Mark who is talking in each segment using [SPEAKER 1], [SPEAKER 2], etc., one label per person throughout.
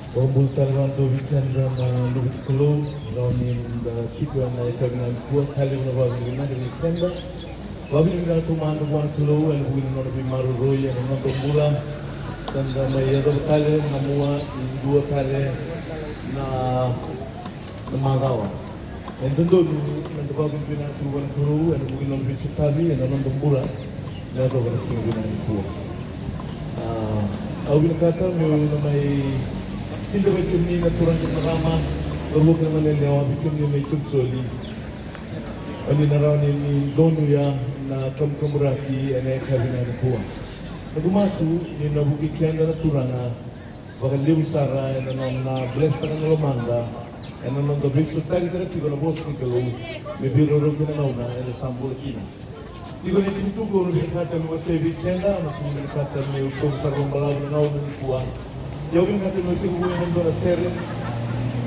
[SPEAKER 1] Pembultaran do weekend na lubit close in the kipa na ikabinan kuat kali na babi na the weekend babi na tumando one kilo and we not be maru roy and not the mula sanda may yado kali na mua dua kali na magawa and tundo na the babi na tu one kilo and we not be sitabi and not the mula na to ba sing na kuat awin kata mo na may hindi ba ito na turang kasama huwag naman nila bikin ni may sugsoli ani naraw ni donuya na kamkamuraki ane kabina ni kuwa nagumasu ni nabukikyan na turanga baka liw sara na bless ta ng lumanga nang gabi so tari tiba na bos ni kalo may biro ro kinanaw na sambul kina tiba ni tintugo no bikata mo sa weekenda mas ni bikata ni utong sa rumbalaw na ni kuwa Yung natin mo ito kukunin ng doon na serum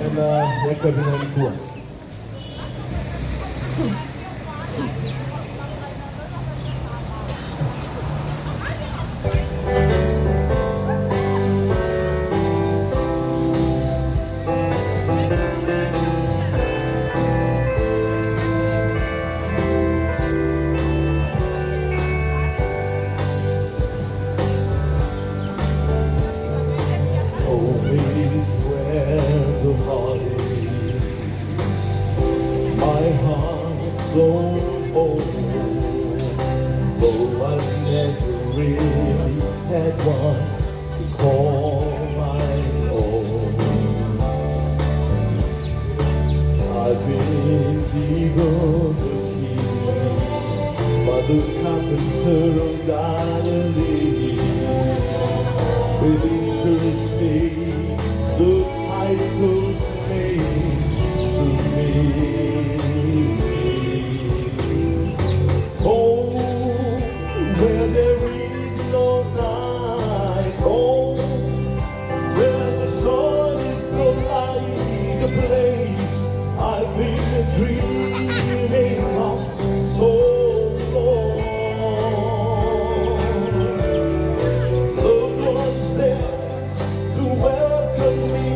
[SPEAKER 1] and nagkabinang kuha. My heart so old, though I've never really had one to call my own. I've been given the key by the carpenter of Galilee, with interest paid, the titles made to me. Where there is no night, oh, where the sun is the light, the place I've been dreaming of so long. Loved one's there to welcome me,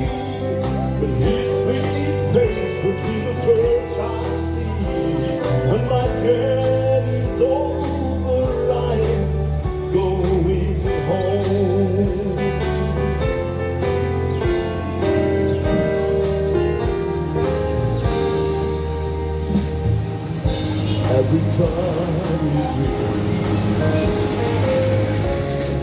[SPEAKER 1] but his sweet face would be the first I see when my journey's over. Going home. Everybody dreams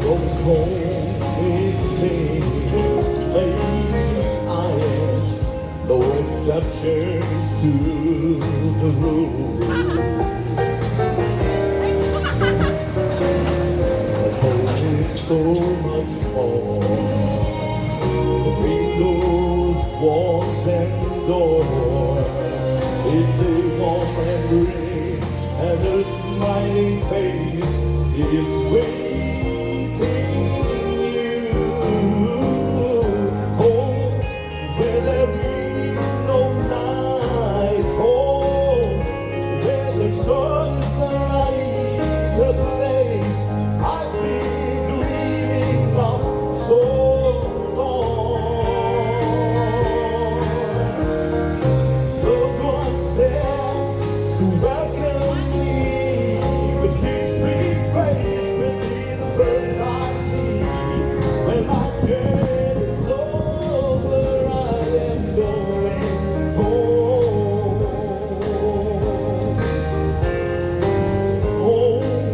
[SPEAKER 1] going home it seems. Lately I am no exceptions to the rule. So much more. The windows, walls, and doors. It's a warm embrace, and a smiling face is waiting you. Oh, where there is no night. Oh, where the sun is the light, a place I've been dreaming of so long. No one's there to welcome me, but his sweet face will be the first I see. When my journey's over, I am going home. Home,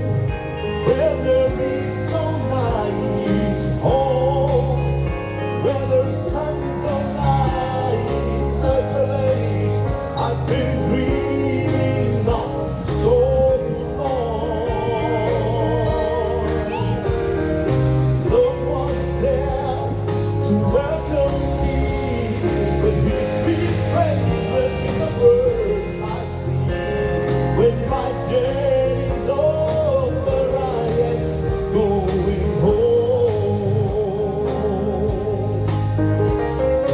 [SPEAKER 1] where there is no night, home, where the sun's no light, a place I've been dreaming of so long. No one's there to welcome me, but his sweet face will be the first I see. When my journey's over, I am going home.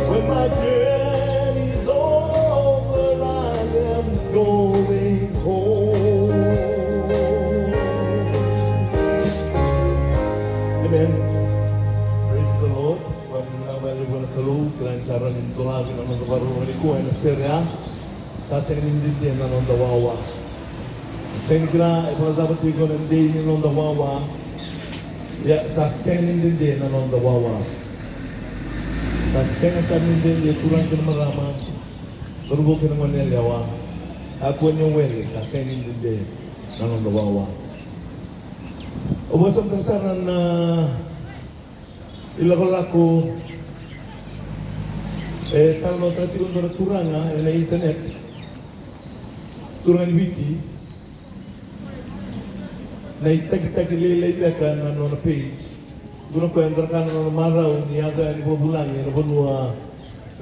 [SPEAKER 1] When my journey's over, I am going home. Amen. Praise the Lord. Pag nabali ko na kaloob, sarang intolagi na nung baru ni ko na serya ta sa nindindi na nung dawawa sa nikla ipadapat ko na hindi ni nung dawawa ya sa nindindi na nung dawawa sa nindindi turang ka na marama turbo ka naman nilyawa ako niyong weli sa nindindi na nung dawawa ubasang kasaran na ilako-lako talo tati untuk turanga na internet turangan wiki na itag-itag ililay ka na na page guna ko yung kan na maraw niyaga ni bulan ni bunwa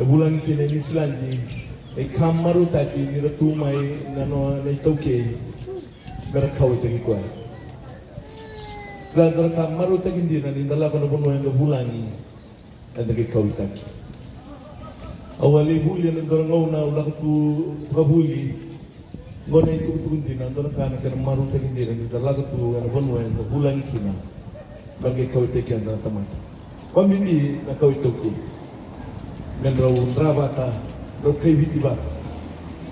[SPEAKER 1] bulan kini ni Islandi ay kamaru taki ni ratumay na no na itokay berakaw ito ko Dalam kamar utak hindi na nindala ko na puno yung bulani at nagkikawitaki. Awali huli ng dorangaw na ulak tu kabuli ngona itu tundi na doran kana kana maru utak hindi na nindala ko tu na puno yung bulani kina nagkikawitaki ang tamata. Pamindi na kawitoki. Mendraw undrabata do kaybiti ba.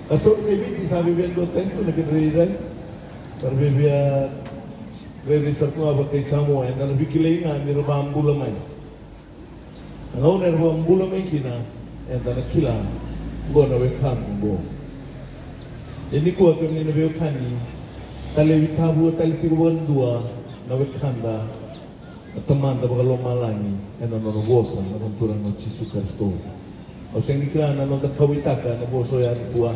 [SPEAKER 1] Kaso kaybiti sabi bendo tento nagkidriray. Sarbe biya Rede sarko aba kay Samoa na nabikilay nga ni Rabambula may. Ang una Rabambula may kina and na kila go na wekan go. Ini ko ako ni nabekani talewitabu talitiruan dua na wekanda teman da bagalo malani and na nogosa na konturan ng Jesus Kristo. O sing nikla na no kawitaka na boso ya kuwa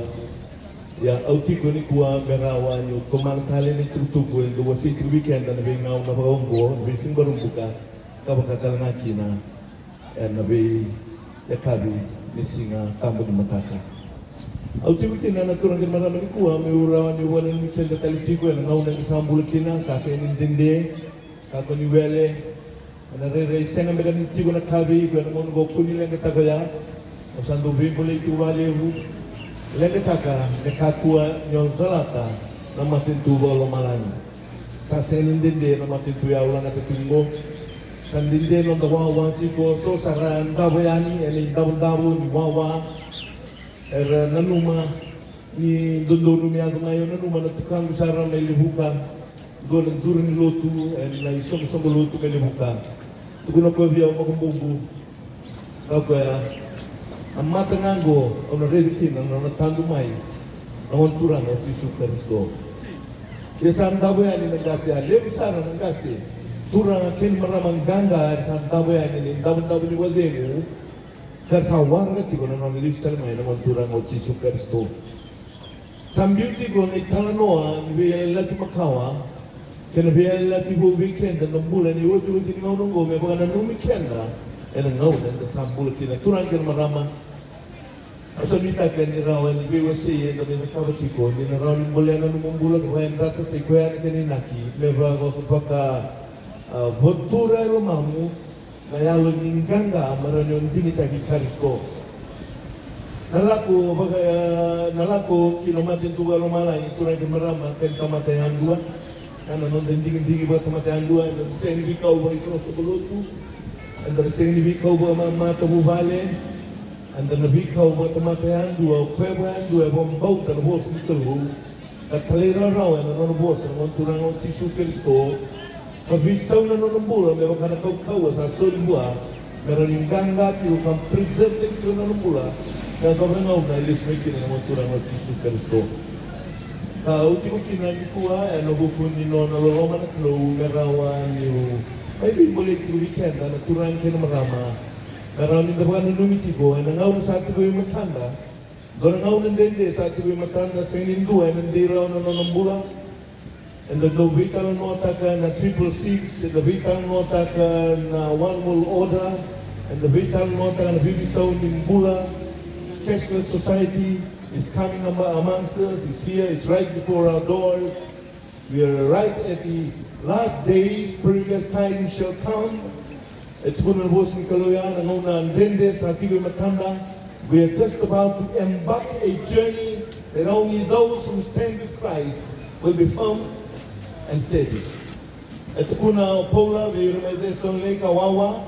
[SPEAKER 1] ya autiko ni kuwa berawa nyo tumaltali ni tutupo yung duwa si weekend na nabi ngaw na baronggo nabi sing baronggo kabakatal nga kina nabi yakabi ni singa kambo ni mataka autiko kina naturang kin marami ni kuwa may urawa ni wala ni kenda talitiko yung ngaw ng isang bulakina sasa inindinde kako ni wele narere senga mega ni tigo na kabi yung mga goku nila nga tagaya o sando bimbole ikiwale Lengetaka nekakua nyonzalata na matintuba lo malani. Sa senindinde na matintu ya ulang at tingo. Sandinde no dawawa tiko so saran dabayani eli dabu ni wawa. Nanuma ni dondonu mi ato ngayon nanuma na tukang saran may libukan. Golang durin lotu na isong lotu may libukan. Tugunan ko biya makumbumbu. Kaya ang matangango ang naririkin ang natandumay ang onturan ng Jesus Kristo. Kaya saan dabayan ni nagkasya, lebi sana nagkasya, turang akin maramang ganga saan dabayan ni daban ni wazenu, kasawar kasi ko na nanilistan may ng onturan ng Jesus Kristo. Sambyuti ko na italanoa, nabiyay lati makawa, kaya nabiyay lati bubikenda ng bulan, iwati-wati ng unong may baka nanumikenda, ang ngawin na sambula kina, turang kan maramang Asamita ka ni Rawan, BWC, na ninakabati ko, ni Rawan muli na numumbulag, wayan rata sa ikuyan ka ni Naki, may bago kapag votura romamu, nayalo ningganga, maran yung dinita ki Karisko. Nalako, kilomatin tuga romalay, ito na marama, kaya kamatayan dua, ano nun, dingin-dingin ba kamatayan dua, and sa inibikaw ba iso sa bulutu, and sa inibikaw ba matabubale, and the nabikaw ba tamatayan dua, kwebayan dua, bambau ka na bos ni Kalu, at kalira raw, ano bos, ang turang ng Jesus Kristo, kabisaw na nunambula, may baka nakawkawa sa solibua, meron yung ganga, tilo kang preserve ko na nunambula, kaya sobrang ngaw na ilis may kina ng turang ng Jesus Kristo. Uti ko kinagikuha, ano bukun ni Nona Loroma na Klo, merawan yung, may bibulit yung weekend, na turang ka na marama, Meron din dapat nanumiti ko, ay nangaw na sa atin ko yung matanda. Doon nangaw na din sa atin ko yung matanda sa inindu, ay nandiraw na nanambula. And the vital nota ka na 666, and the vital nota ka na one world order, and the vital nota ka na bibisaw ng bula. Cashless society is coming amongst us, it's here, it's right before our doors. We are right at the last days, previous time shall come. Ito po na bos ni Kaloyan, ang unang dende sa ating matanda. We are just about to embark a journey that only those who stand with Christ will be firm and steady. Ito po na Paula, we remember this only Kawawa,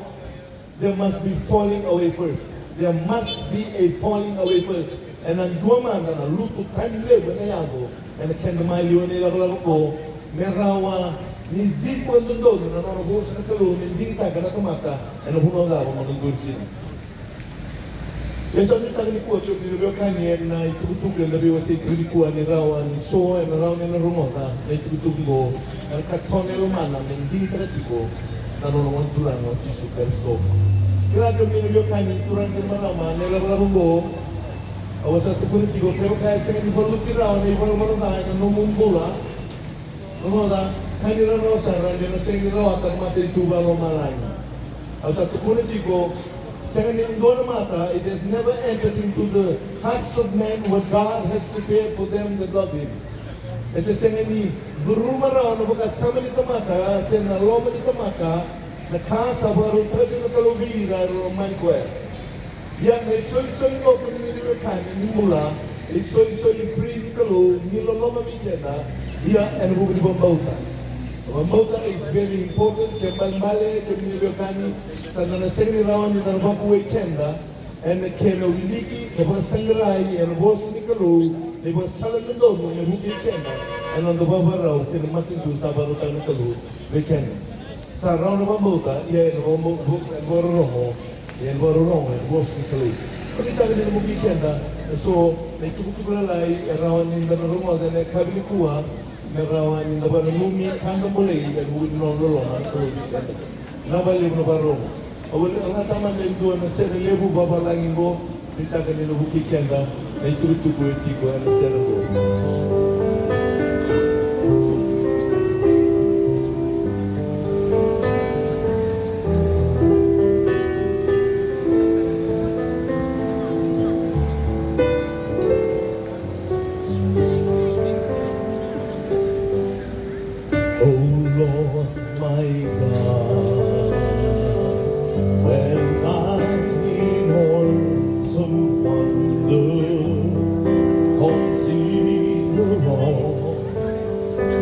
[SPEAKER 1] they must be falling away first. there must be a falling away first. And ang dua man na luto kanile ba na yago, and kenda mali wani lago ko, merawa ni di ko ndondo na narago sa kalo ni dingta kana tomata, and huno ga mo nundursin. Yes, ni tagi ko to ni lo kanye na itutuk le labi wasi krikuan ni rawan so and rawan na rumota na itutuk go ang katone romana ng di tratiko na nono turang mo si super stop. Grabe ni lo kanye turang ni malama ne lago go awas at politiko pero kaya sa ni baluti rawan ni balu sa na numumbula. No da kanira no sa ran na sa ni rawan at mate tuba lo malay. Awas at politiko second in Goramata, it has never entered into the hearts of men what God has prepared for them that love Him. As a second in Gurumara, no baka samani tamata, sen na loma ni tamata, na kasa baru tayo na kalubira roman kwe. Yan na soy no kung niliwekan ni mula, soy free ni kalu, niloloma mi kena, yan ang bukli bambauta. Bambauta is very important, kaya male kung niliwekan sa nanasagri rawan ni Narbaku Kenda, and the Keno Liki, the Sangrai, and Bos Nicolo, they were selling the dog when they Kenda, and on the Babarao, in the Matin to Sabaruta Nicolo, they can. Sa round of Bambota, yeah, and Boromo, and Boromo, and Bos Nicolo. But it doesn't in the Kenda, so they took to rely around in the Romo, and the Kabilikua, around in the Baramumi, Kandamole, and we know Roma, Nabalik no Baromo. Awal ang ataman na ito na serelebu babalangin mo, kita kanila bukikenda, na iturutuko yung tiko ang serelebu. Oh Lord, my God, when I'm in awesome wonder, consider all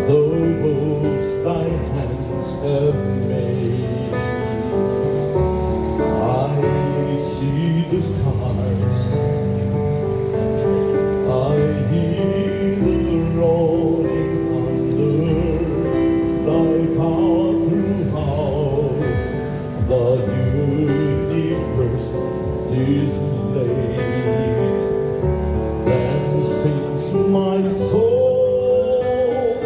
[SPEAKER 1] the works thy hands have made. I see the stars, I hear the roaring thunder, thy power throughout the universe displayed. Then sings my soul,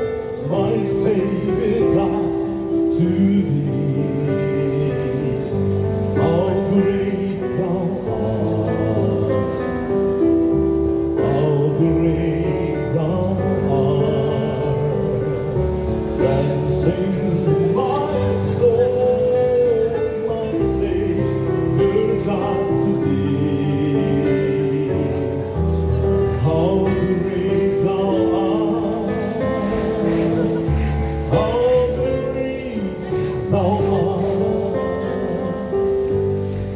[SPEAKER 1] my Savior God, to thee. How great thou art, how great thou art. Then sings my soul, my Savior God, to thee. How great thou art, how great thou art.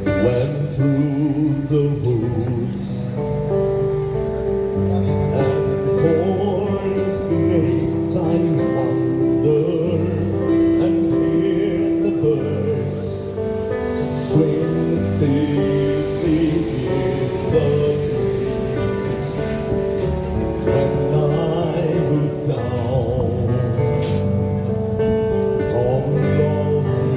[SPEAKER 1] When through the woods and forest glades I wander and hear the birds swing safely in the trees. When I look down on lofty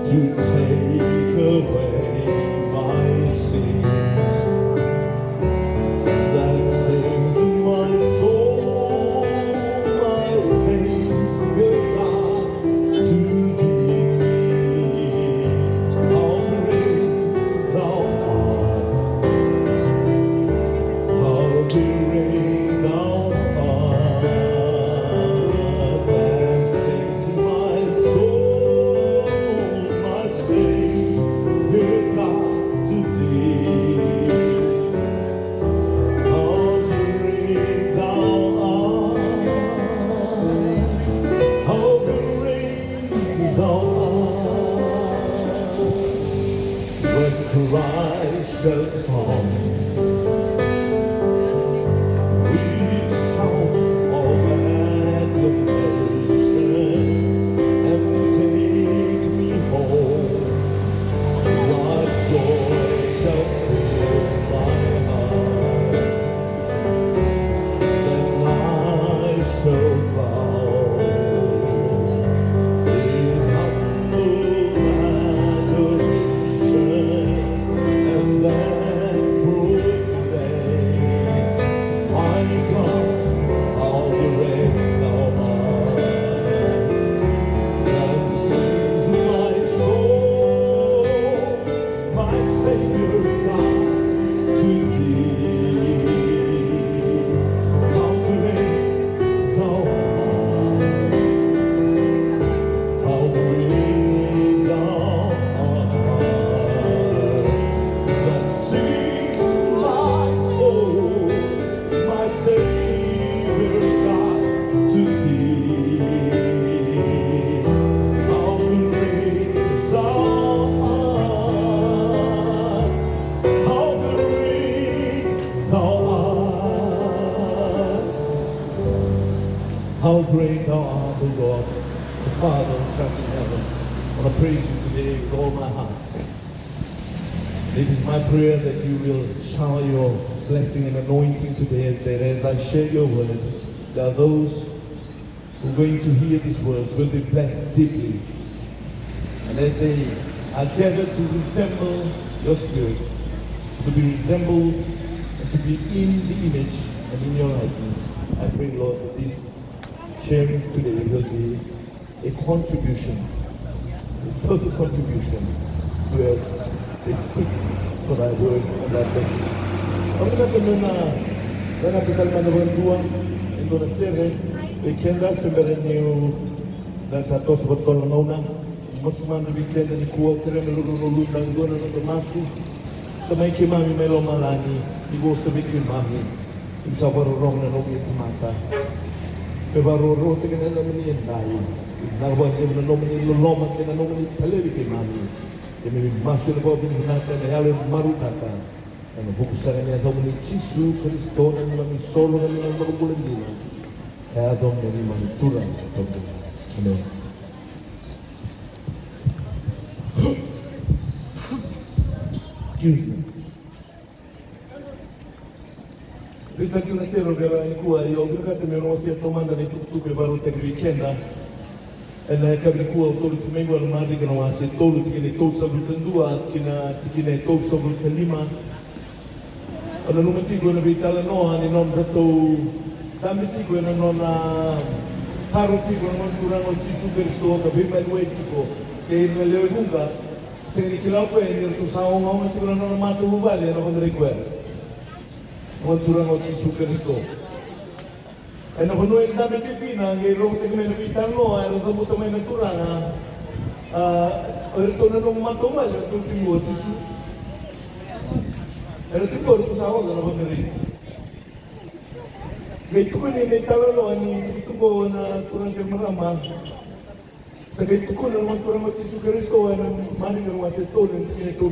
[SPEAKER 1] to take away my sins. That sings in my soul, my Savior God, to thee. How great thou art, how great thou art. That sings in my soul, my Savior God, to thee. How great thou art, how great thou art. When Christ shall come, we shout of acclamation and take me home. What joy shall fill my heart? Then I shall bow in humble adoration and then proclaim, my God, how great thou art. Then sings my soul, my Savior God, to thee. How great thou art, how great thou art. Then sings my soul, my Savior God, to thee. How great thou art, how great thou art. How great thou art, O Lord, the Father which art in heaven. I want to praise you today with all my heart. It is my prayer that you will shower your blessing and anointing today, that as I share your word, there are those who are going to hear these words will be blessed deeply. And as they are gathered to resemble your spirit, to be resembled and to be in the image and in your likeness, I pray, Lord, that this sharing today will be a contribution, a perfect contribution to us they seek for thy word and thy blessing. Kami natin na napital manabantuan ito na sere, weekenda sebenarnya niyo dan satu sebetulnya nauna mas man weekenda ni kuwa kira nalulunulun dan doon na natamasi kamay kimami may lomalani ibo sabi kimami isa parurong na nobi mata pebaruro tingin na naman yan tayo nagawag yung naman yung lolomat yung naman yung kalewi kimami kami masuk na po binunatan na halong marutata ano buksan niya daw ni Jesu Kristo na naman solo na naman magugulan din kaya daw na naman turang amen. Excuse me. Rita que una sera che era in cui io obbligate mi non si è tomando nei tutto baru tek weekenda en kabri ku autor tumengo al madi que não há se todo que ne todo sobre tendua que ne todo sobre kalima ana no metigo na vitala no ani non dato tamitigo na non haru tigo non durano ci su Cristo ka bimba luetico che ne leunga se ni kila ko en tu sao ngau tigo na non matu bubale no con request Turang Yesus Kristo. Ano kuno yung dami tipina, ngayon tig may napitan mo, ay ito mo may nagturang, ito na nung matumal, ito tingo Yesus. Ano tingo, ito sa ako, ano ba na rin? Ngayon ko may talano, ito ko na turang kay marama. Sa ngayon ko na naman turang Yesus Kristo, ay maning naman sa ito, ito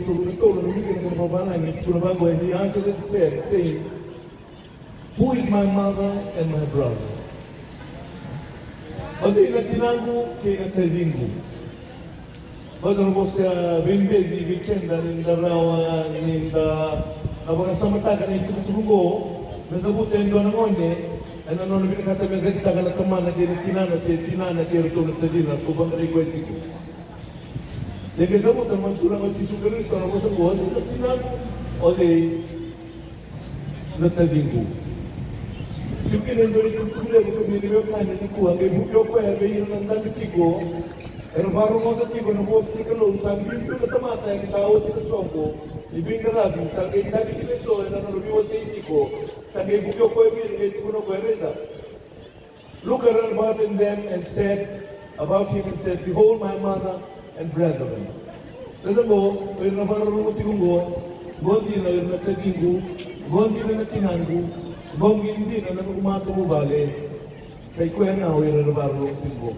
[SPEAKER 1] na bigyan ng mababalang, ito na bago, and he answered it saying, who is my mother and my brother? Odi na tinango kay natadingo. Odi mo siya bembezi weekenda ninda rawa ninda abang samata kan itu tulungo nasabut endo na ngonye ano no binakata ka kita kana teman na kini tinana si tinana kaya to natadina ko bang request ko. Jadi kamu teman surang o Yesus Kristo na sa buwan, nagtinan o de natadinggo. Yung kinandori kong tulad ko biniliw kanin ni Kuha, ngay bukyo ko yung nandang tiko, pero baru mo sa tiko na buwas ni Kalong, sabi yung tulad tamata yung sao tinasoko, ibing karabing, sabi yung dati kiniso, na narubiwa sa tiko, sabi yung bukyo ko yung tiko na kwereza. Look around about them and said, about him and said, behold my mother and brethren. Alam mo, yung napararunguti kong gondi na yung nagtaginggo, gondi na natinanggo, gondi hindi na umatububali, kay kuya na ako yung napararunguti kong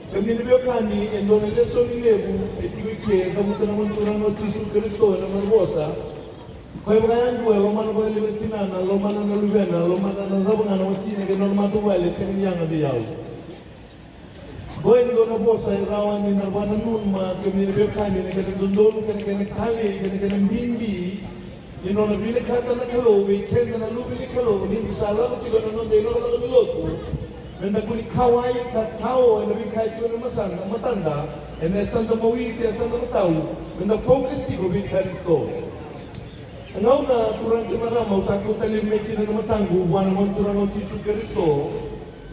[SPEAKER 1] kami nabiyok kani, and doon ang leso ni Lebu, etikoy kamuta naman turang o Yesus Kristo na marbosa, kaya mga gue, lomana ba libertinana, lomana na lubena, lomana na zabangan na watina, gano'n matubali, sa kanyang abiyaw. Boy, doon na po sa irawan ni Narwana noon, mga kaminibiyok kani, na ganang dundolo, ganang tali, ganang bimbi, yun o, nabilikata na kalo, weekend na nalubili kalo, hindi sa alam, tigo na noon, dahil ako nakamiloto, may naguli kaway, katao, ay nabing kahit ko na matanda, and na sanda mawisi, sanda matao, may na-focus tigo, bin Karisto. Ang na, turang sa maramaw, sa akong talimiti na namatanggo, buwan naman turang o Yesus Kristo,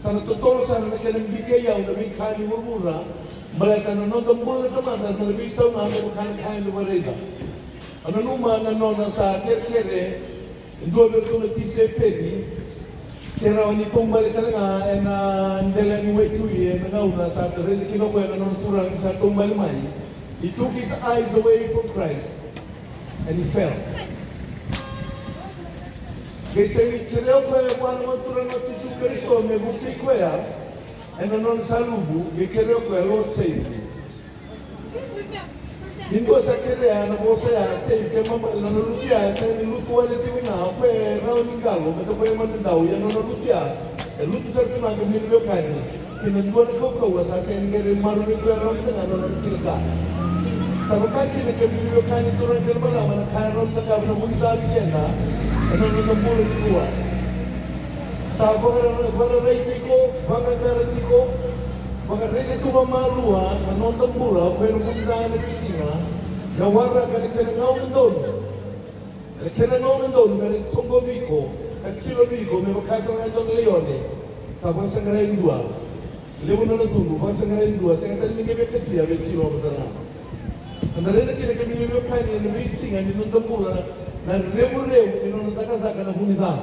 [SPEAKER 1] sa natutol sa nakanang bikayaw na may kani murmura, balata na notong mula naman at nalabisaw nga may makanin lumareda. Ano naman na sa kere-kere, doon ko na tisepedi, kaya nitong balita nga, ndela ni Waituye, nangauna sa atin, kinukuha na turang sa itong malimay, he took his eyes away from Christ, and he fell. Kaya kinayaw ko yung mga naman turang at Yesus Kristo, may bukti ko ya, ay nanon sa lubu, kinayaw ko yung Lord save me. Hindi sa kaya, na po saya, save, kaya nanulutya, sa nilutuwa nito yung na, ako eh, rauning galo, ito ko yung mandaw, yan nanulutya, luto sa ito mga kaminibyo kani, kinagwa na ko ko, sa sayin nga rin marunin ko yung rauning nga, nanulutya ka. Sa bakit na kaminibyo kani turang ka naman naman, nakaroon sa kami na mong sabi kaya na, ano nang bulan ko sa bagaray ko, bagaray ko, bagaray ko mamaluha, ano nang bura, pero kung dahil na pisina, nawara ka na kanangaw doon. Kanangaw doon, ganit tunggobi ko, at silobi ko, may makasang nga doon leone, sa pangsangarayin dua. Leon na natunggo, pangsangarayin dua, sa kataling nga may katsiya, may silo ako sa nga. Ang narinig kina kami nilio kanya, na may singa, ninong bura, na revo-revo, ninong natakasaka na hunita.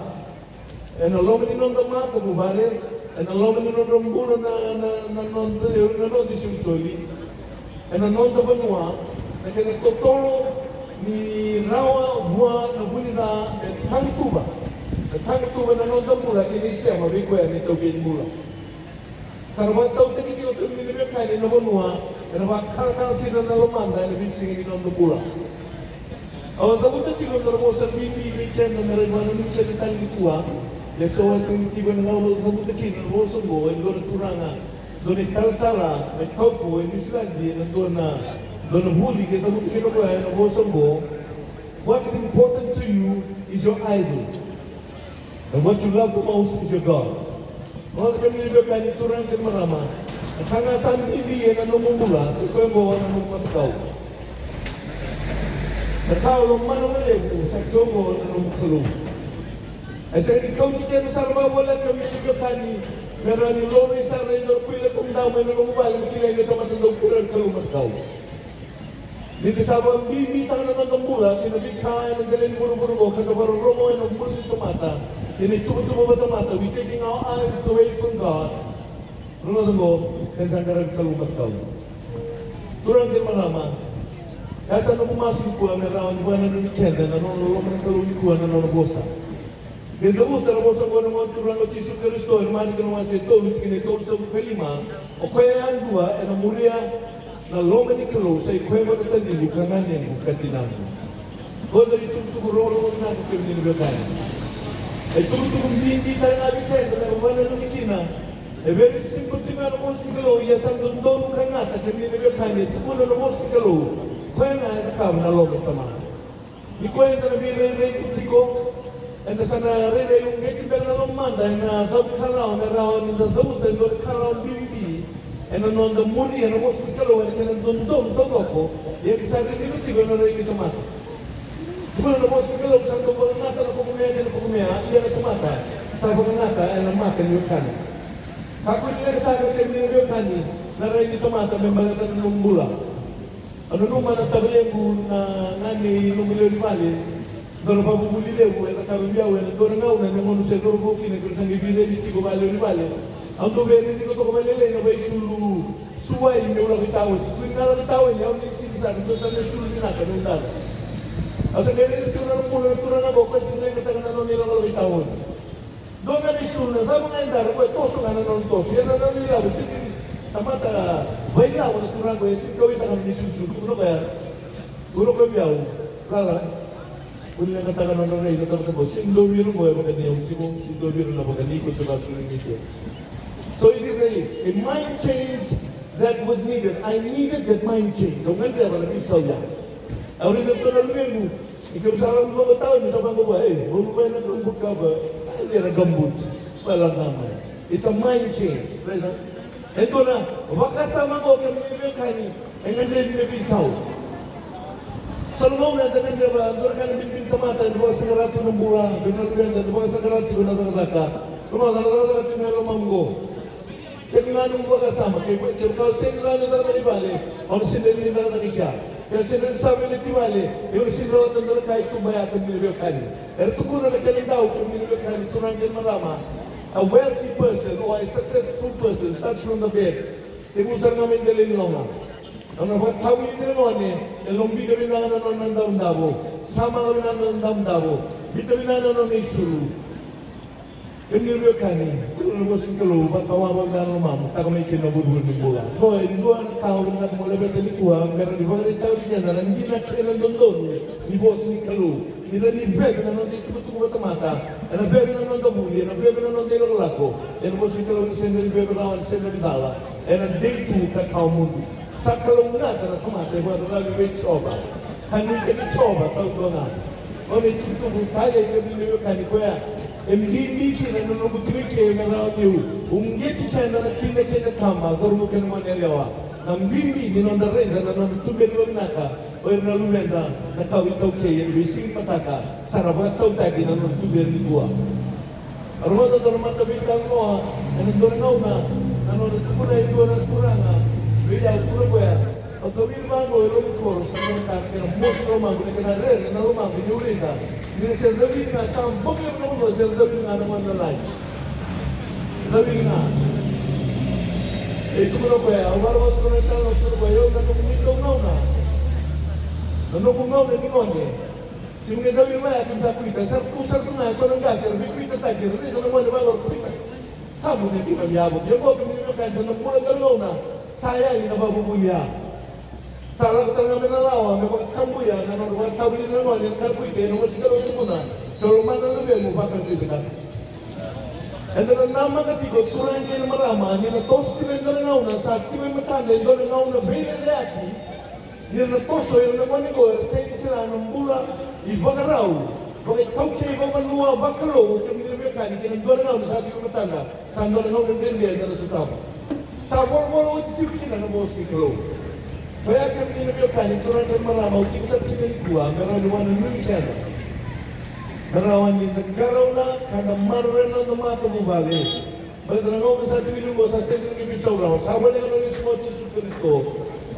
[SPEAKER 1] E na loma ninong damata po, bale, e na loma ninong rambulo na nodi simsoli, e na nonda banua, na kinatotolo ni rawa buwa na hunita, e tangtuba. E tangtuba na nonda mula, kinisema, bikuya, nitawin mula. Sarwa tau teki kilo nilio kanya na banua, e na bakal sila na lomanda, e na bisingin ninong mula. Awal tahu tu tiga terus bibi weekend na meron mga weekend na tali kuha. Yaso wasang tiga na awal tahu tu kin terus semua yang doon turanga, doon tal-tala, may kaupo, may Islandi, doon huli kita tahu tiga kuha na terus semua. What's important to you is your idol, and what you love the most is your God. Kalau kami lebih kani turang kan marama, kangasan bibi yang mula, supaya bawa matau. Natao lang manamali ko sa Kyogo na lumukalo. Ay sa ikaw si Ken Sarma wala kami nagkakani. Meron ni Lori sa Raynor Pila kung daw may nalumubali, kilay nito matandang kuran kalumatkaw. Dito sa abang bibitang na nagambula, kinabigkayan ng dalhin buru-buru ko, katabarong romo ay ng bulit tumata. Tinitubo ba tumata, we taking our eyes away from God. Runod mo, kansangkarang kalumatkaw. Turang din marama, kaya nung pumasok ko, may rawan ko na nung kenda, nanulong ng kalungi ko na nabosa. Kaya mo, tarabosa ko ng mga turang o Yesus Kristo, hermani ko naman sa ito, kinitol sa kalima, o kaya ang dua, na mulia na loma ni Kalo sa ikwema na tadili, kanganin mo katinamo. Kung na ito tuguroro na ako kaya nilibatan. Ay tugurong hindi tayo nabi kenda, na wala nung ikina. Very simple thing na mo si Kalo, yasan doon ka nga, at kaya nilibatan, tukunan na mo si Kalo. Kaya nga, nakam na lobot naman. Ikuha na nabire-re tiko, at sa na-re-re yung getibel na lomanda, na sabi karaw, na rawan ng sasabutan, doon karaw bimbi, and non the money and almost kalo and can don't ko ya bisa dito tigo na rin ito mata tigo na boss kalo sa to pangata na kumaya iya na tumata sa pangata ay na mata yung kan ako nila sa akin yung kan na rin ito mata may balatan ng bula ano naman ang tabihin na ngani numilo ni Vale doon pa bubuli lewo at kabiyaw na doon nga una ng ano sa turbo kinagro sa bibili ni Tigo Vale ni Vale ang gobyerno ni ko to kumalele na ba isulu suway ni ulang itawid kung nga lang itawid niya ang sinisabi doon sa nasulu ni naka nung dati ang sa ganyan ito na nung mula ito na nga kasi sila yung katagan na nung nilang ulang itawid doon nga ni isulu na sa mga indara ko toso nga na nung toso yan na nung nila tamata baiklah wala turang ko yesin kawin tangan ni susu kuno ko biyaw lala kuno nga katagan na nung nila tapos ko sindo biro mo yung maganda yung sindo biro na maganda ko sa suling ito. So it is a mind change that was needed. I needed that mind change. So ngayon wala may saw Ako rin ito na lumiyan mo. Ikaw sa mga tao, may sabang ko ba, huwag ba yung nagambot ka ba? Ay, hindi nagambot. Walang naman. It's a mind change. Ito na, makasama ko kami yung kani, ay nandiyan yung pisaw. Sa lumaw na, dagan na ba, doon ka namin pintamata, di ba sa karati ng bula, di ba sa karati ko natakasaka, lumaw na yung lumanggo. Kaya nga nung makasama, kaya kalau sinra na dapat ibali, o sinra na nakikya. Kaya sinra sabi na ibali, yung sinra na dapat kahit tumayakan nilibyo kani. Pero tukuna na kani daw, kung nilibyo kani, tunangin marama, a wealthy person or a successful person starts from the bed. Timusang namin dalin longa. Ang napatawin din naman lumbi kami na nanon ng damdabo, sama kami na ng damdabo, bito kami na nanon ng isuru. Yung nilibyo kani, tulong mo sin kalau, pagkawawag na naman, taka may kinabudbud ng bulan. Boy, dua na tao na mula ba talikuha, pero di ba ka rin tao siya na hindi na kailan doon, ni boss ni kalau. Ila ni bebe na nandito tutuwa mata, na bebe na nandito muli, na bebe na nandito lako, and boss ni kalau ni sendo ni bebe na sendo ni dala, and a day to kakao mundo. Sa kalau na na tumata, iba na lagi may choba. Hanin ka ni choba, tao ko na. O may tutuwa tayo, ikaw kanikuya. Mlimi na nunugutri ke na radio ungeti kana na kina kena kama dormo kana manelewa ambimbi ni nonda reza na nonda tubeli naka o na lumenda na kawito ke yen bisi pataka saraba tau tadi na nonda tubeli bua arwada dorma tabi kalmo na dornau na nonda tukuna itu na kuranga bila kura boya o tawir bango ero koro sa nonda kana mostro mangu kana re na lo mangu yulita ni se dawi nga sam bokyo no se dawi nga naman na life dawi nga itu ko ba awal ko na talo ko ba yo ka ko mito na no ko na ni ko ni timge dawi ba akin sa kuita sa kusar ko na so nga sir bi kuita ta ki ri no mo ba ko kuita kamu ni ti yabo yo ko ni ko ka no mo dalo na saya ni na babubulya salah ketengah menalawa, memang kamu ya, memang kamu ini memang yang kamu itu, nomor segala itu mana, kalau mana lebih yang mufakat itu kan. Dan nama ketiga kurang yang merama, ni na tos kira yang ngauna, saat kira matanda yang ngauna beda lagi, ni na toso yang namanya kau, saya kira nambula ibagarau, bagai kau kira ibaganua bakalo, kami lebih kali kira ngauna saat kira matanda, saat ngauna benda yang setapa. Sabor itu kita nombor sekilo. Kaya kami nilibyo kani, turang kan maramaw, kung sa kinalikuha, merawan ng lumikada. Merawan din nagkaraw na, kada maruran na namato mo bali. Balik na nga sa tuwilong mo, sa sentro ng ibisaw raw, sawa niya ka ng ismo at susunod ito,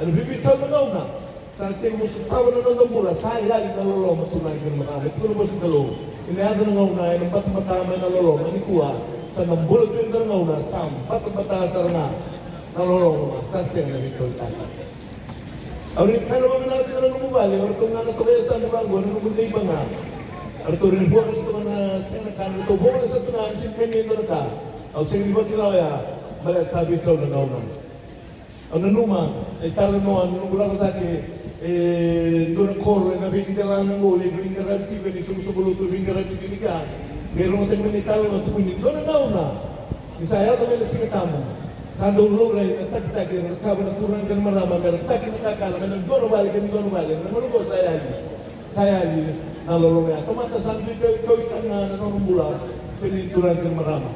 [SPEAKER 1] ano bibisaw na nga na, sa ating mo sutawa na ng mura, sa ilali na lolo, matunay ka ng marami. Ito na mo sa dalaw, inayada na nga na, ng patamatama na lolo, manikuha, sa nambulat yung na nga na, sa patamatasa nga, na lolo, sa siyang nabitol tayo. Ahorita kalau kami natin na lumubali, or kung nga natuloy sa nabago, ano nung iba nga. Or ito rin buwan ito na siya nakan, ito buwan sa ito nga, sin kanino na ka. O siya iba kinawaya, balat sabi sa una na. Ang nanuma, ay talo noan, nung wala ko dati, doon ang koro, nabigin ka lang ng uli, biging ka rin tiba, ni sumusubuluto, biging ka rin tiba ka. Meron ko tayo manitalo na tuminig, doon ang nauna. Isaya ito may nasingatamo. Kando luray na tagtagi ng kaban ng turang kan marama meron tagi nakakala ng dono bali naman ko sayali na lolong tomata sandu ko ikan na nanombula pininturan kan marama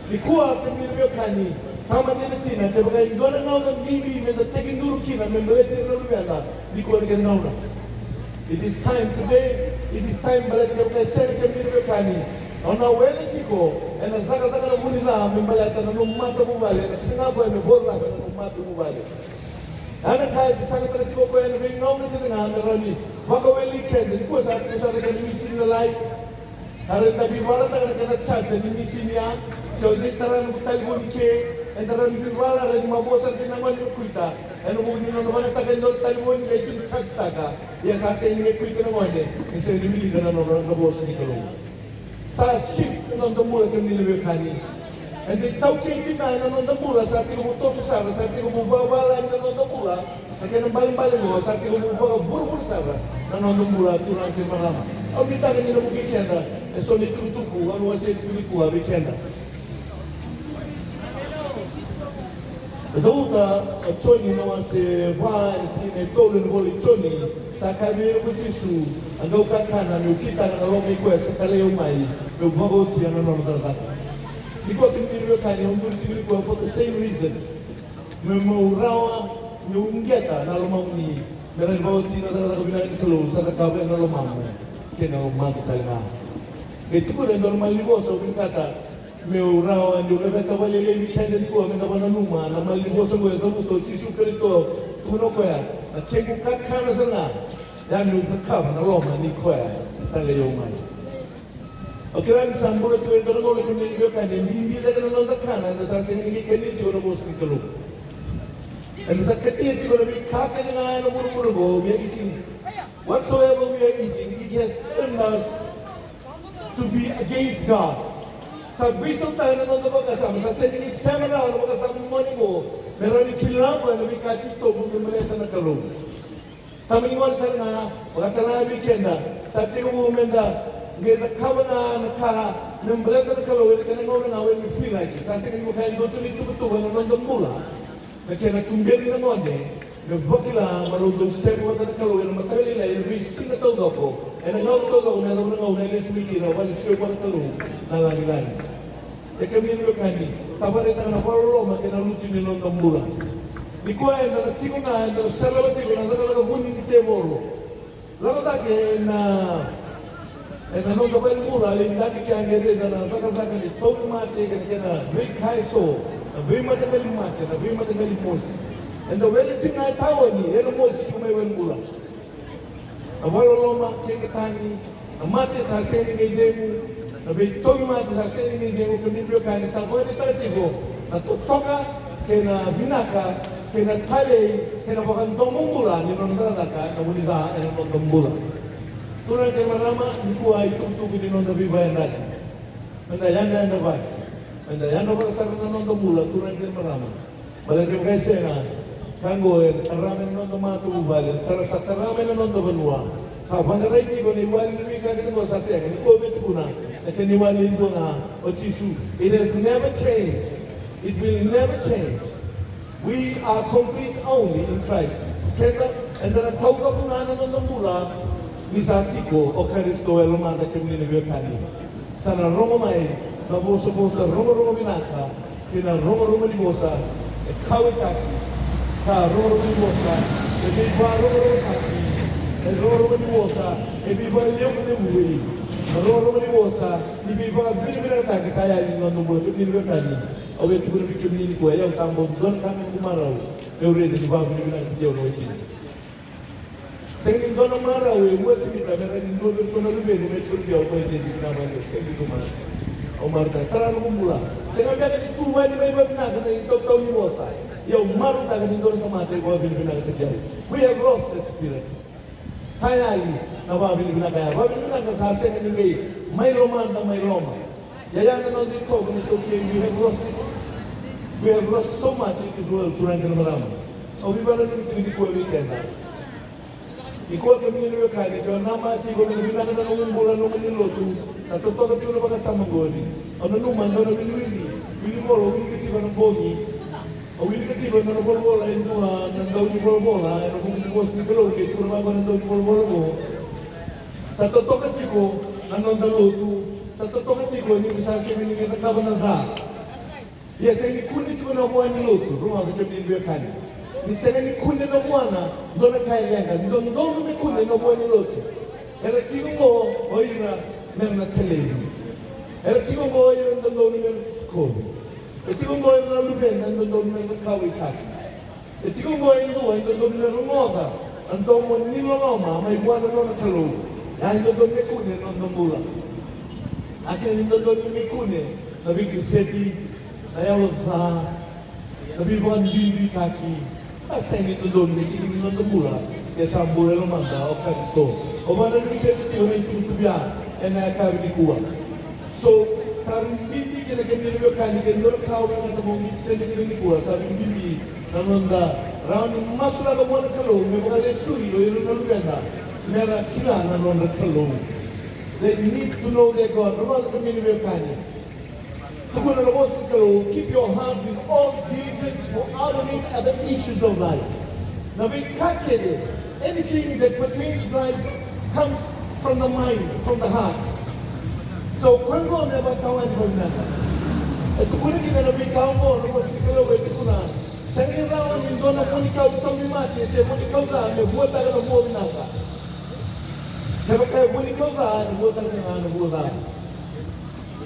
[SPEAKER 1] ikuha kami niyo kani Tama din tina, kaya baka yung doon ang ng bibi, may nagtagin duro kina, may malitin na lumiyata, di ko rin na. It is time today, it is time balik kaya kaya seri kami rin kani. Ona wele tiko, e na zaka na muli na, may malata na lumata mo bali, na sinaboy may borla na lumata mo bali. Ana kaya sa saka talaga ko kaya na rin ngaw na din nga, meron ni, baka wele kaya, di ko sa atin sa atin misin na life, karena tabi wala na kana chat, ni misin niya, so di taran mo tayo mo ke, Entara ni Pilwala, rin mabosan din naman yung kuita. Ano mo din naman ang tagandol tayo mo ni Kaisin Chagstaka. Iya sa akin ni kuita naman eh. Kasi nimili ka na naman nabosan ni Kalong. Sa shift ng damula kang nilawekani. And then tau kayo na ng damula sa ating umuto sa Sara, sa ating umubabala ng damula. Kaya nang baling-baling mo, sa ating umubaba buru-buru Sara, ng damula turang kay marama. Ang bitagan nila mo kikenda, e so ni tutuku, ano kasi tulikuha, bikenda. Zauta choni na wanse van kine tolu ni boli choni sakabiri kuchisu angau kakana ni ukita na lomi kwa sakale umai no bago ti na no dada diko kimiri yo kani undur kimiri kwa for the same reason mo rawa ni ungeta na lomang ni meron bago ti na dada kabina ni klo sa kabe na lomang kena umang talga itu ko na normal ni boso kata meu rawa ndio lebeta wale levi kende ndiko amenda bana numa na mali boso ngo ezo to chisu krito tuno koya na kengu kakana sana ya ndio zakava na roma ni koya tale yomai okira ni samburo tu endo ngo ko ni byo kande mbi daga no ndakana na sa sene ni kendi ndio no boso kilo and sa kati ndio no bi kaka nga no muru go we are eating whatsoever we are eating it has earned us to be against God. Sa biso tayo na nandang magkasama, sa setting seminar na magkasama mo ni mo, meron yung kilang mo, may katito, may maleta na kalong. Tamingon ka nga, magkatala weekend na, sa tingin mo umenda, ngayon nakawa na may maleta na kalong, hindi ka nang nga when you feel like it. Sa sige mo kaya doon tuloy tubutuban na nandang mula, na kaya nagkumberi na mo nagbakila, marunong sebo na kalong, na matagal nila, yung rising na tawag ako, ay nagawag ako, na nagawag na ilismiki na, wala siya pa na kalong, nalangilay. E kami nilo kani, sabari na napalo makinaluti nilo ng mula. Di ko ay na natiko na, na salawati ko na nakalaga muni ni Temoro. Lago take na, nung kapay mula, yung dati kaya ngere na sakal-sakal ni Tony Mate, kaya na, Vic Haiso, na Vic Matagali Mate, na Vic Matagali Mos. And the way thing I tawa ni, yan ang Mos, ito may mula. Awalo loma, kaya kitani, na Mate sa seni ngay jemu, Nabi Tony Mate sa seni ngay jemu, kunibyo kani, sa kwa ni tatigo, na tutoka, kaya na binaka, kaya na tale, kaya na bakang domumula, ni nung nataka, na munida, ay nung domumula. Tunay kay marama, ni kuha itong din nung nabibayan natin. Mandayan na yan na ba? Mandayan na ba sa nung domumula, tunay kay marama. Malagay kayo siya nga, Kanggoy, arami na nung matubali, sa karami na nung dabanwa. Sa pangaray ko, niwali na may kagad mo sa siya, ni Kobe ko na, na kaniwalin ko na, o Chisu. It has never changed. It will never change. We are complete only in Christ. Kaya, and then ang tawag ko nga nung mula, ni Santiko, o Karisto, ay lumanda kami ni Nabiyakani. Sa narongomay, naboso-bosa, rongo-rongo binaka, kina rongo-rongo ni Bosa, kawit-kaki, ka rongo-rongo ni Bosa, biba rongo-rongo kaki, rongo-rongo ni Bosa, biba liyong ni Buwi, rongo-rongo ni Bosa, biba binibinataki, saya yung nandumula, kami ni Nabiyakani, o ito ko na kami ni Kuya, yung sambong doon kami kumaraw, yung rin, biba binibinataki, yung noitin. Sehingga dono marah, wes kita mereka dono dono lebih dari itu dia apa yang jadi nama dia, kayak gitu mas. Omar tak terlalu kumpulan. Sehingga dia itu tuan di mana benar kata itu tahu ni bosa. Ya Umar tak kena dono tomate gua bila benar terjadi. We have lost that spirit. Saya ali, nama bila benar kaya. Bila benar kaya saya sehingga ni mai Roma dan mai Roma. Ya yang nanti di kau ni tu we have lost it. We have lost so much in this world turun ke mana. Abi bala ni tu di kau weekend. Ikuat kami ni kaya, kalau nama tiga ni bilang kita nunggu bulan nunggu ni lotu, atau toka tiga orang sama goni, ano numan dono bili bolo, bili ketiba ng bogi, o bili ketiba ng bola, ito ng daw ni bola, ano kung bos ni kalo, kito na mga ng daw ni bola ko, sa toka tigo, ano ng lotu, sa toka tigo ni isa siya ni kita kaban ng da, Yes, any kunis mo na buwan ni Luto, rumah sa kami ni Kani. Ni sa ni kunin na buwan na, doon na kaya yan. Doon may kunin na buwan ni Luto. Era tingong mo, o ira, meron na teleyo. Era tingong mo, ira, doon meron na school. E tingong mo, ira na luben, doon meron na kawitaki. E tingong mo, ira doon meron moda. Doon mo niloloma, may buwan na doon na kalong. Dahil doon may kunin, doon mula. Kasi doon may kunin, nabi kiseti, ayaw sa nabibukan bibi kaki kasi nito doon may kiling ng mula kaya sa mula naman o karisto o mana nung kaya na itutubya na kami ni kuwa so sa bibi kaya ganyan yung kani kaya doon kawin na tamong kaya ganyan ni kuwa sa bibi nanonda round masula ka muna kalong may mga lesui o yun na luganda mera kila nanonda kalong they need to know their God naman sa kami ni kani keep your heart with all diligence for out of it are the issues of life. Now we calculate anything that pertains life comes from the mind, from the heart. So when go na ba kawan ko na? Ito ko na kinalabi ka mo, no mas kilo ito ko na. Sa irawan yung doon na po ikaw ito may mati, siya po ikaw na, may buhat tayo ng buhay na ka. Kaya kaya po ikaw na, buhat tayo ng buhay na.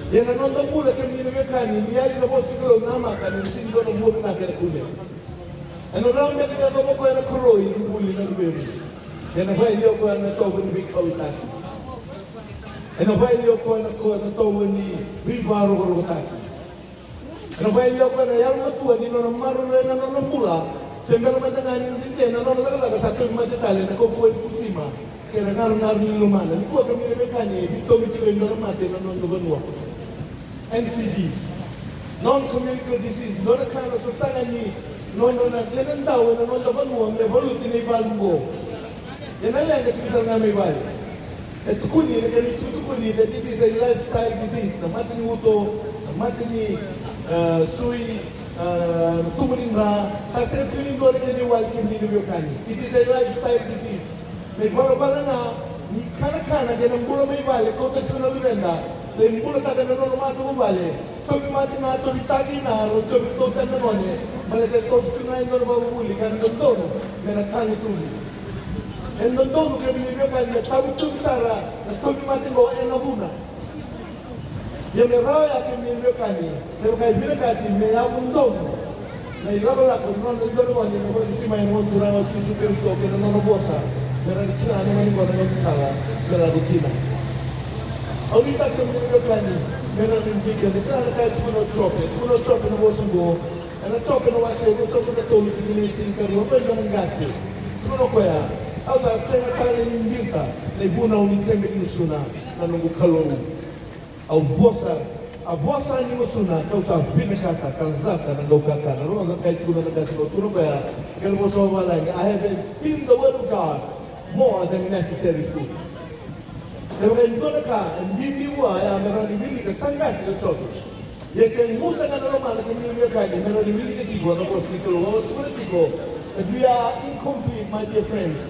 [SPEAKER 1] Yan ang nandang mula kami ninamekani, niyari na po siguro nama ka, nisindo na buhay na kaya kulit. Ano raw may kinagawa ko na kuroy, yung muli na luberi. Yan ang bayo ko na tobo ni Big Kawitaki. Ano bayo ko na tobo ni Rivaro Korotaki. Ano bayo ko na yang matua, di na maroon na nandang mula, siyempre naman na nga nindin, na nandang sa tuwing matatali, na kukuha ni Kusima, kaya nangaroon ni Lumana. Hindi ko kami ninamekani, dito mitiro yung naramate na nandang banwa. NCD, non-communicable disease, non nakana sa sangani, non na yan daw na non dapat mo may balut ni balmo. Yan ang lang kasi sa may bal. Ito kuni na ganito kuni that it is a lifestyle disease. Na mati ni uto, na mati ni sui, tumunin ra, sa sirpinin ko rin ni wild kim ni kani. It is a lifestyle disease. May bala na ni kana yan ang bulo may bal, ko ta na lugenda. Then mula taga na nono mato mo bale, tobi mati na tobi taki na, tobi totan na nonye, malete tos kunay no ba muli kan dono, mena tangi tuli. En dono kami ni kan na tabi tobi sara, na tobi mati mo en abuna. Ya me raya kami ni kan ni, pero kay binakati me abun dono. Na ilago la ko non dono mo ni mo si may mo durang si super sto ke no no bosa. Pero ni kina no ni ko no sala, pero rutina. Ahorita kami ni meron din bigyan di sana kahit puno chope na bosungo ana chope na wasi ko so ko tolo tinitin karo pa ng gasi puno ko ya asa sa kaya ni bingka na ibuna ni tembe ni suna na nungu kalong au bosa ni musuna kau sa binakata kalzata na gokata na ro na kahit puno na gasi ko puno ko ya kaya mo so wala I have esteemed the word of God more than necessary food. Pero ngayon doon ka, hindi mo ay meron ibili ka sanggas ng choto. Yes, ang muta nga naman na kami ka, meron ibili ka tigo, ano po, that we are incomplete, my dear friends.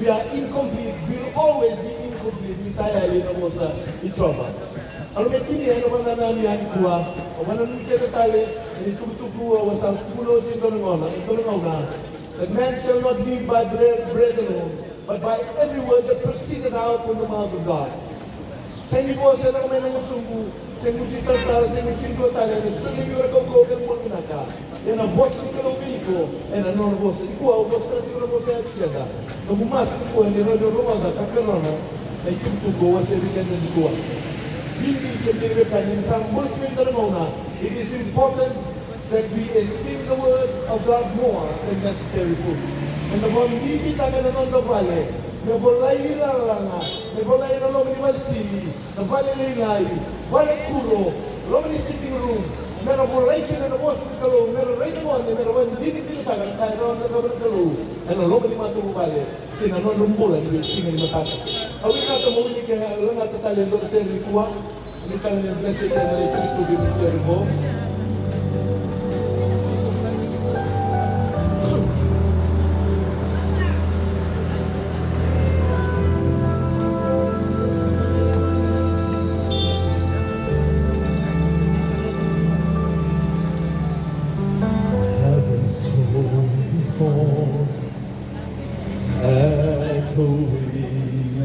[SPEAKER 1] We are incomplete. We will always be incomplete. Misaya yun ako sa itroba. Ano may kini, ano man na namin yan kuha, o mananong kita tali, and itutukuha, wasang pulo sa ito ng ona, that man shall not live by bread alone, but by every word that proceeded out from the mouth of God. Sa inyo po, sa lang may nangyusunggu, sa inyo si Santara, sa inyo si Tuatala, sa inyo yung nagawagawag mo pinaka. Yan ang boss ng kalawin ko, and ano na boss, ikuha, boss na ito na boss sa atikada. Nung bumasok ko, hindi na rumaga, kakarona, na itutugo, sa atikada di kuha. Hindi kami kanya, sa mulit mo yung na, it is important that we esteem the word of God more than necessary food. And the one hindi taga naman na vale, na bolayira lang na bolayira lo ni Malsili, na vale lilay, vale kuro, lo ni sitting room, meron bolay kina na boss ni kalo, meron ray na mo, meron hindi taga na kaya na kabar kalo, ano lo ni mato mo vale, kinanon lumbola ni singa ni matata. Awin na mo ni kaya lang at talento sa seri kuha, ni taga ni blessed ka na rin ito ni seri mo.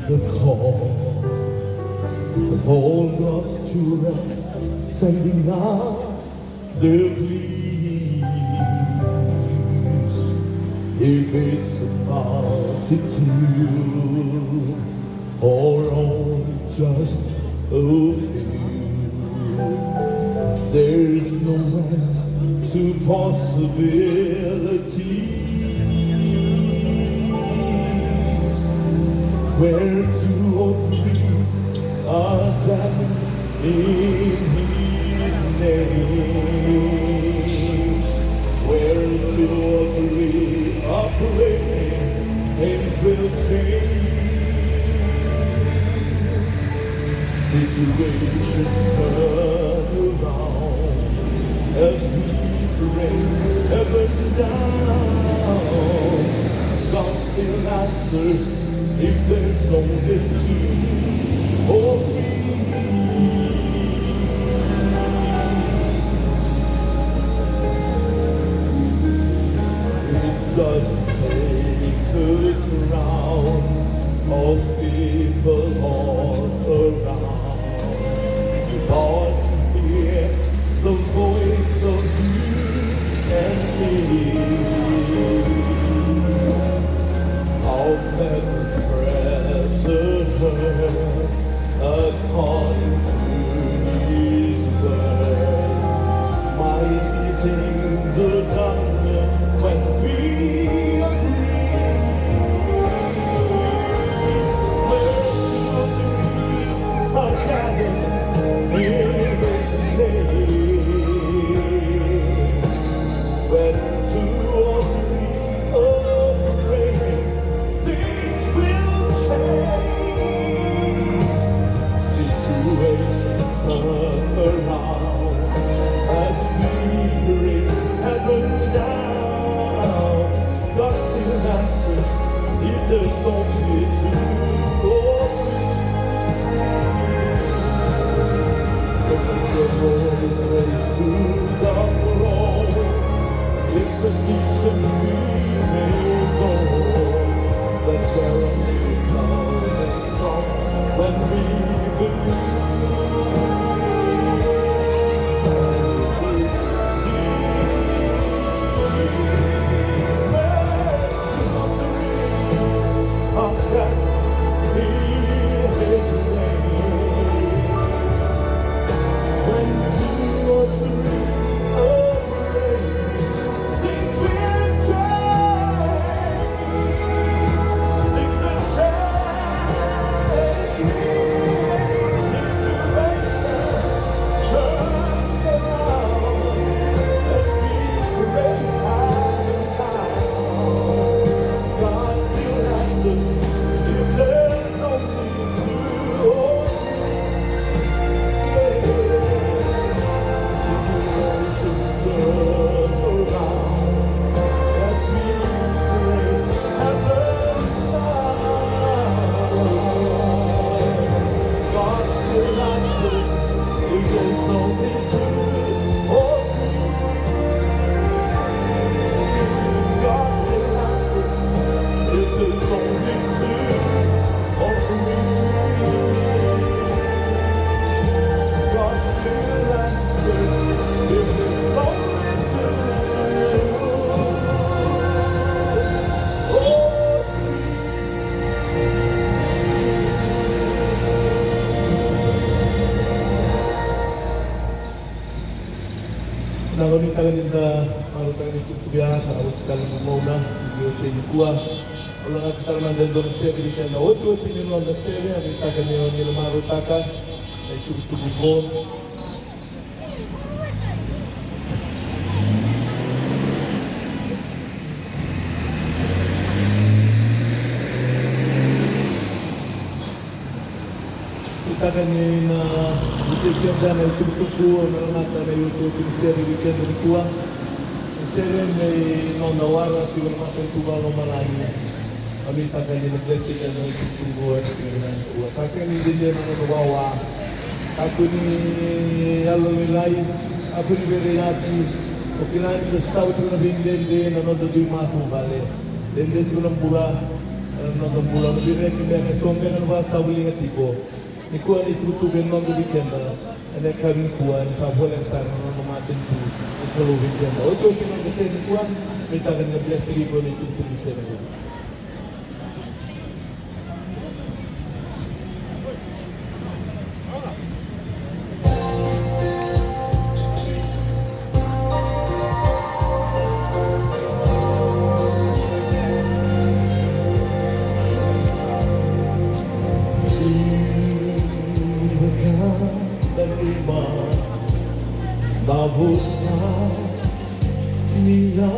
[SPEAKER 1] the call of all God's children sending out their pleas. If it's a multitude or only just a few, there's no end to possibilities. Where two or three are gathered in His name, where two or three are praying, things will change. Situations turn around as we pray heaven down. God still answers if there's only two or three. It doesn't take a crowd of people all around. You ought to hear the voice of you and me. I'll send according to His word. Mighty things are done when we agree. Where two or three are gathered in His name. When two or three are praying, things will change. Situations turn around as we bring heaven down. God still answers if there's only two or three. So put your voice raised to God's throne. If the season we may go, but there are miracles and strong when we believe. Nakamita kanina marutan itu biasa awak kalau mau na video saya kuah ulang at tarman dan doon siya bilikan na oto tinino na siya amita kanina nila marutakan ay tubugon. Kita kanina weekend na tubugo na mata na YouTube seri weekend ni kuah seri may nawara tiyo na mata tuba no marami amita kanina blessing na tubugo na kuah sa kanya hindi niya na nawawa ako ni alo nilay ako ni Bereyati o kinain na staw ito na bingdende na nanda do'y matong bale dende ito ng pura non bulan lebih lagi mereka sombe kan bahasa uling atiko. Ikuan itu tuh benar tuh weekend ada kawin kuan sabol yang sana non maten tuh kalau weekend. Oh itu kita bisa ikuan kita kan ngebias pergi kuan itu bisa nih. Babusa nila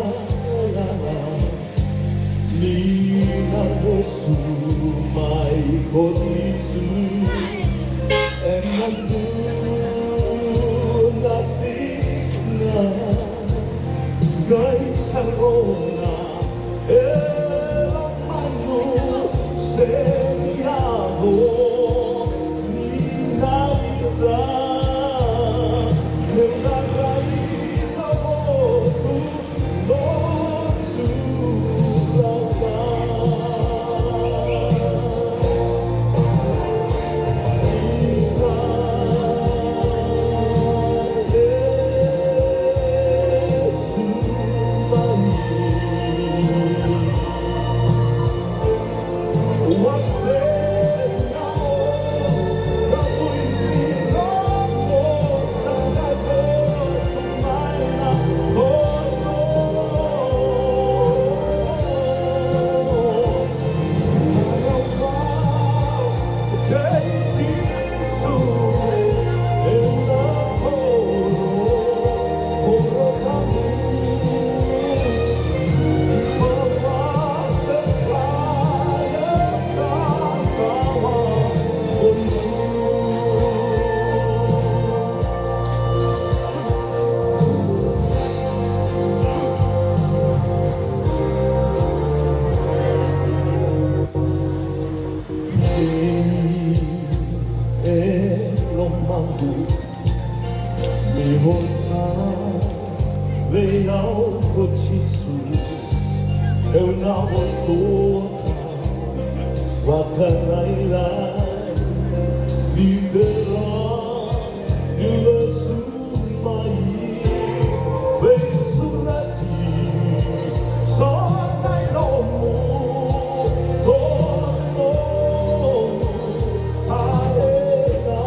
[SPEAKER 1] nila besu mai kotisu enadu nasi na gai karona manu semiavo nila ida Eu não sou wakanailah liberar dilasumai besulati sonai nomu tono aena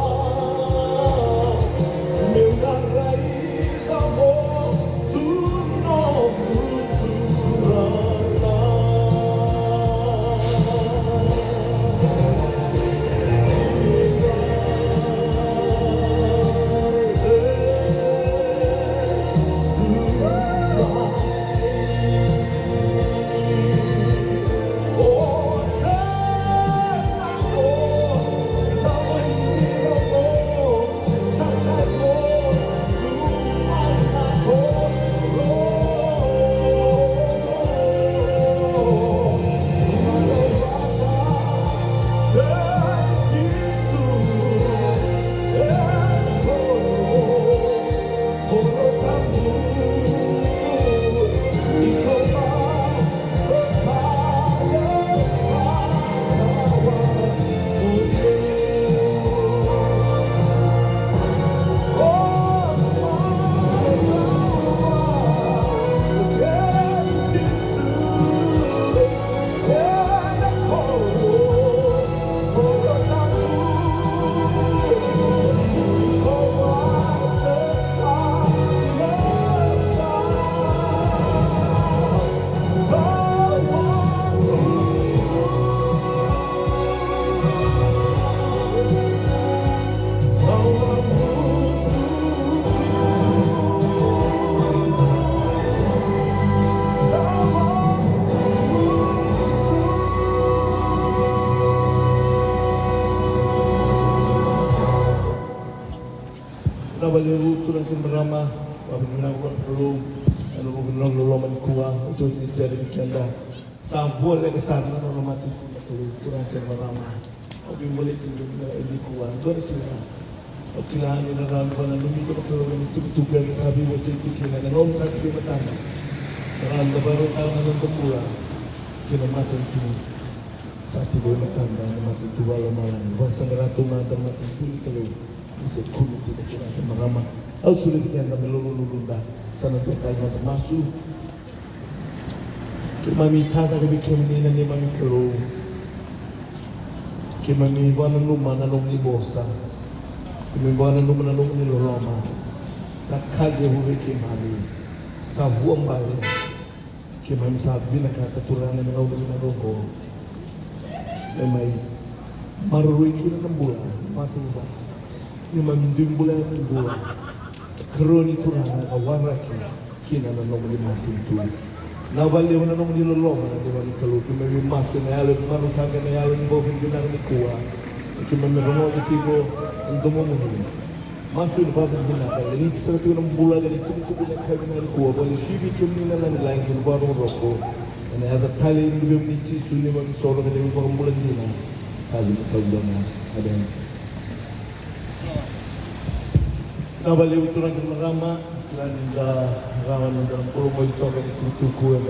[SPEAKER 1] meu narai amor tu nomu Nawaliru turang kemerama, wabinawat perlu, anu mengenang loloman kuah itu diseri kanda. Sampul le kesana nolomati turang kemerama. Obi boleh tinggal ini kuah, dua sini. Oke lah ini dalam mana lumi ko kalau itu tugas sabi wasi tikina dan om sakit di matang. Dalam baru tahun nanti pula kita mati itu. Sa tigo matanda na matituwala malang. Basta ngarato mata matituli kalau isa kulit kita kira akan marama. Au sulit kaya na melululunda sana tu tayo matamasu. Kimami tata kabi kimani na ni mami kalau kimami wana numa na nung ni bosa. Kimami wana numa na nung ni loroma. Sa kage huwi kimami. Sa huwang bayan. Kimami sabi nakakaturangan ng ulo na rogo. May maruwi kita ng bulan, matuba. Yung maminding bulan ng bulan. Karoni turangan kawaraki kina na nung lima pintu. Nawali mo na nung nilolong na diba ni Kaluki. May masko na yalo, manutaga na yalo ni Bofin Ginang ni Kuwa. Kima merongo ni Tigo, ang dumo mo nila. Maso na Bofin Ginang. Lagi sa katiwa ng bulan, lagi kumi kami na ni Kuwa. Bali sibi kumi na lang laing kinbarong roko. And ada tali yang belum nici suni bagi solo kada bagi bulan dina. Tali kita na ada. Na bali uturan ng marama, dan rawan ng pulo mo ito kay tutuku ang